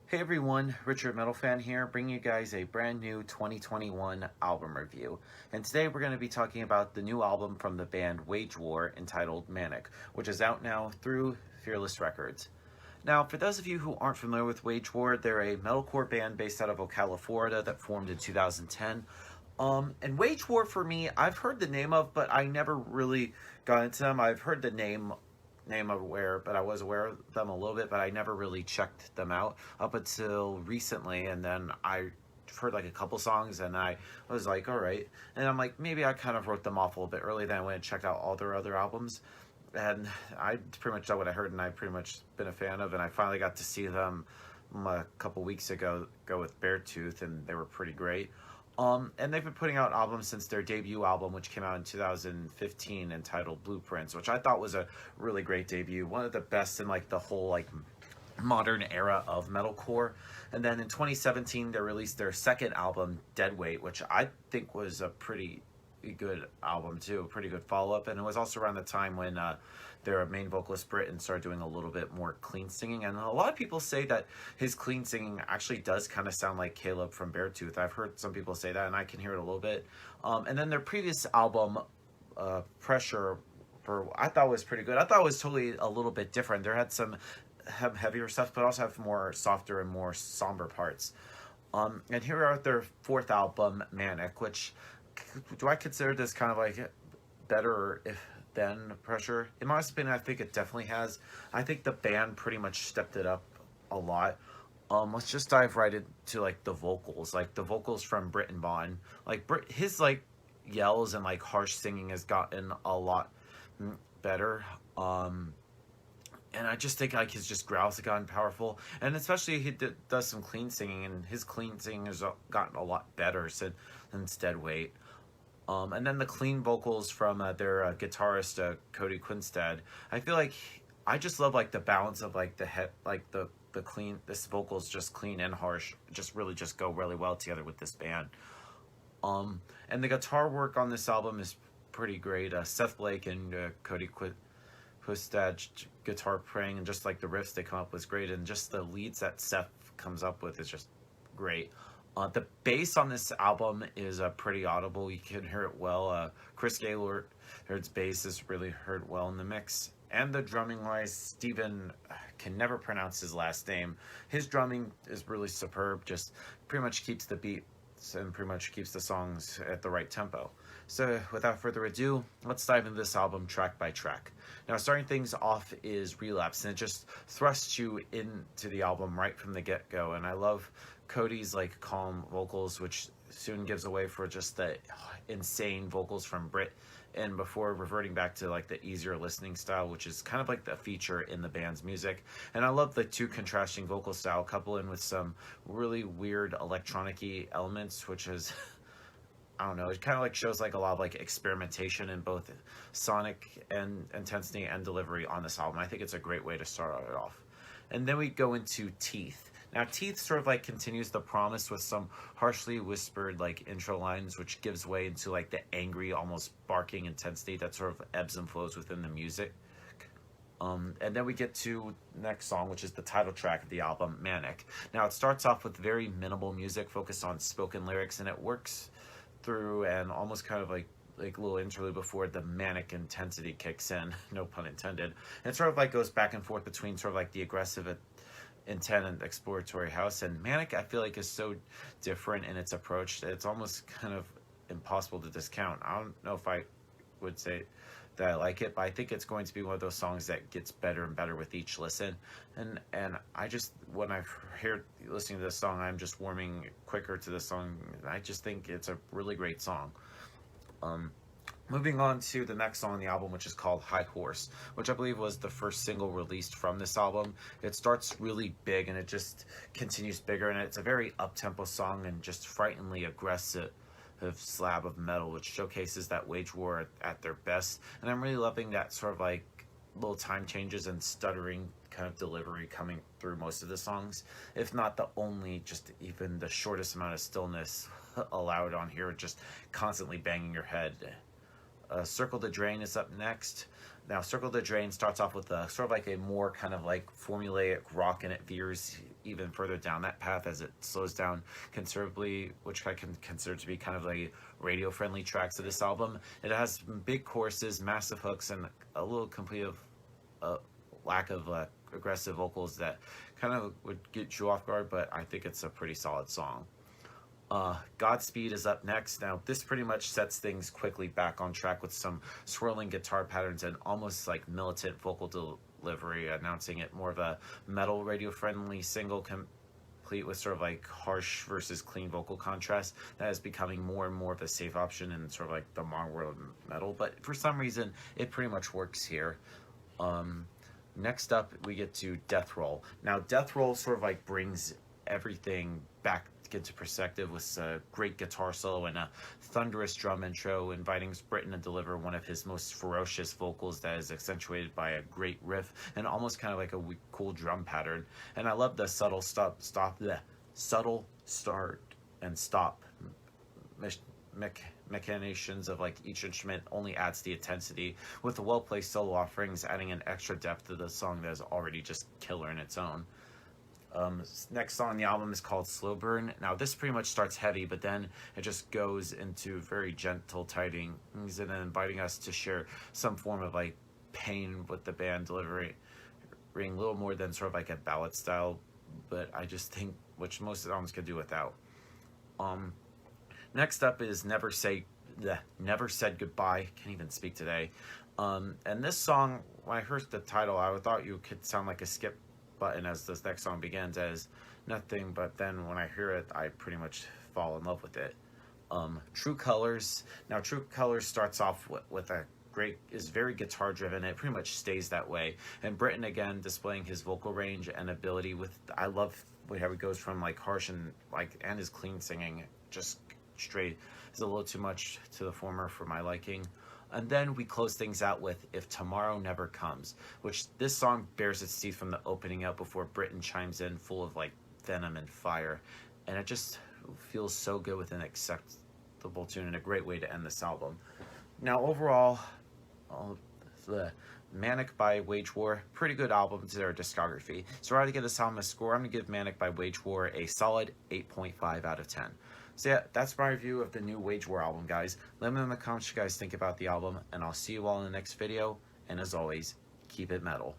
Hey everyone, Richard Metalfan here, bringing you guys a brand new 2021 album review. And today we're going to be talking about the new album from the band Wage War entitled Manic, which is out now through Fearless Records. Now, for those of you who aren't familiar with Wage War, they're a metalcore band based out of Ocala, Florida that formed in 2010. And Wage War for me, I've heard the name of, but I never really got into them. I've heard the name aware, but I was aware of them a little bit, but I never really checked them out up until recently. And then I heard like a couple songs and I was like, all right. And I'm like, maybe I kind of wrote them off a little bit early. Then I went and checked out all their other albums. And I pretty much done what I heard and I've pretty much been a fan of. And I finally got to see them a couple weeks ago go with Beartooth, and they were pretty great. And they've been putting out albums since their debut album, which came out in 2015, entitled Blueprints, which I thought was a really great debut, one of the best in like the whole like modern era of metalcore. And then in 2017, they released their second album, Deadweight, which I think was a pretty good album too, a pretty good follow-up. And it was also around the time when their main vocalist Britton started doing a little bit more clean singing, and a lot of people say that his clean singing actually does kind of sound like Caleb from Beartooth. I've heard some people say that, and I can hear it a little bit. And then their previous album, Pressure, I thought was pretty good. I thought it was totally a little bit different. There had some heavier stuff, but also have more softer and more somber parts. And here are their fourth album, Manic, which do I consider this kind of like better than Pressure? In my opinion, I think it definitely has. I think the band pretty much stepped it up a lot. Let's just dive right into like the vocals. Like the vocals from Britton Bond. Like his like yells and like harsh singing has gotten a lot better. And I just think like his just growls have gotten powerful, and especially he does some clean singing, and his clean singing has gotten a lot better since Deadweight. And then the clean vocals from their guitarist Cody Quinstad. I feel like I just love like the balance of like the clean. This vocals just clean and harsh, just really just go really well together with this band. And the guitar work on this album is pretty great. Seth Blake and Cody Quinstad guitar playing, and just like the riffs they come up with is great, and just the leads that Seth comes up with is just great. The bass on this album is pretty audible. You can hear it well. Chris Gaylord's bass is really heard well in the mix. And the drumming wise, Steven can never pronounce his last name. His drumming is really superb. Just pretty much keeps the beats and pretty much keeps the songs at the right tempo. So without further ado, let's dive into this album track by track. Now, starting things off is Relapse, and it just thrusts you into the album right from the get-go. And I love Cody's like calm vocals, which soon gives away for just the insane vocals from Britt, and before reverting back to like the easier listening style, which is kind of like the feature in the band's music. And I love the two contrasting vocal style coupled in with some really weird electronic-y elements, which is I don't know, it kind of like shows like a lot of like experimentation in both sonic and intensity and delivery on this album. I think it's a great way to start it off. And then we go into Teeth. Now, Teeth sort of like continues the promise with some harshly whispered like intro lines, which gives way into like the angry, almost barking intensity that sort of ebbs and flows within the music. And then we get to the next song, which is the title track of the album, Manic. Now, it starts off with very minimal music focused on spoken lyrics, and it works through and almost kind of like a little interlude before the manic intensity kicks in, no pun intended. And it sort of like goes back and forth between sort of like the aggressive intent and exploratory house. And Manic, I feel like, is so different in its approach that it's almost kind of impossible to discount. I don't know if I would say that I like it, but I think it's going to be one of those songs that gets better and better with each listen. And I just, when I hear listening to this song, I'm just warming quicker to the song. I just think it's a really great song. Moving on to the next song on the album, which is called High Horse, which I believe was the first single released from this album. It starts really big and it just continues bigger, and it's a very up-tempo song and just frighteningly aggressive slab of metal, which showcases that Wage War at their best. And I'm really loving that sort of like little time changes and stuttering kind of delivery coming through most of the songs, if not the only, just even the shortest amount of stillness allowed on here, just constantly banging your head. Circle the Drain is up next. Now, Circle the Drain starts off with a sort of like a more kind of like formulaic rock, and it veers even further down that path as it slows down considerably, which I can consider to be kind of like radio-friendly tracks of this album. It has big choruses, massive hooks, and a little complete of lack of aggressive vocals that kind of would get you off guard, but I think it's a pretty solid song. Godspeed is up next. Now, this pretty much sets things quickly back on track with some swirling guitar patterns and almost like militant vocal delivery, announcing it more of a metal radio-friendly single complete with sort of like harsh versus clean vocal contrast that is becoming more and more of a safe option in sort of like the modern world of metal. But for some reason, it pretty much works here. Next up, we get to Death Roll. Now, Death Roll sort of like brings everything back into perspective with a great guitar solo and a thunderous drum intro, inviting Britton to deliver one of his most ferocious vocals that is accentuated by a great riff and almost kind of like a cool drum pattern. And I love the subtle subtle start and stop machinations of like each instrument only adds the intensity, with the well-placed solo offerings adding an extra depth to the song that is already just killer in its own. Next song on the album is called Slow Burn. Now, this pretty much starts heavy, but then it just goes into very gentle tidings and then inviting us to share some form of like pain with the band delivering a little more than sort of like a ballad style, but I just think which most of the albums could do without. Next up is Never Said Goodbye. Can't even speak today. And this song, when I heard the title, I thought you could sound like a skip button as this next song begins as nothing, but then when I hear it, I pretty much fall in love with it. True Colors. Now, True Colors starts off with a great, is very guitar driven. It pretty much stays that way. And Britton again displaying his vocal range and ability with, I love how he goes from like harsh and like, and his clean singing just straight is a little too much to the former for my liking. And then we close things out with If Tomorrow Never Comes, which this song bears its teeth from the opening up before Britton chimes in full of like venom and fire. And it just feels so good with an acceptable tune and a great way to end this album. Now, overall, the Manic by Wage War, pretty good album to their discography. So if I had to give this album a score, I'm going to give Manic by Wage War a solid 8.5 out of 10. So yeah, that's my review of the new Wage War album, guys. Let me know in the comments what you guys think about the album, and I'll see you all in the next video. And as always, keep it metal.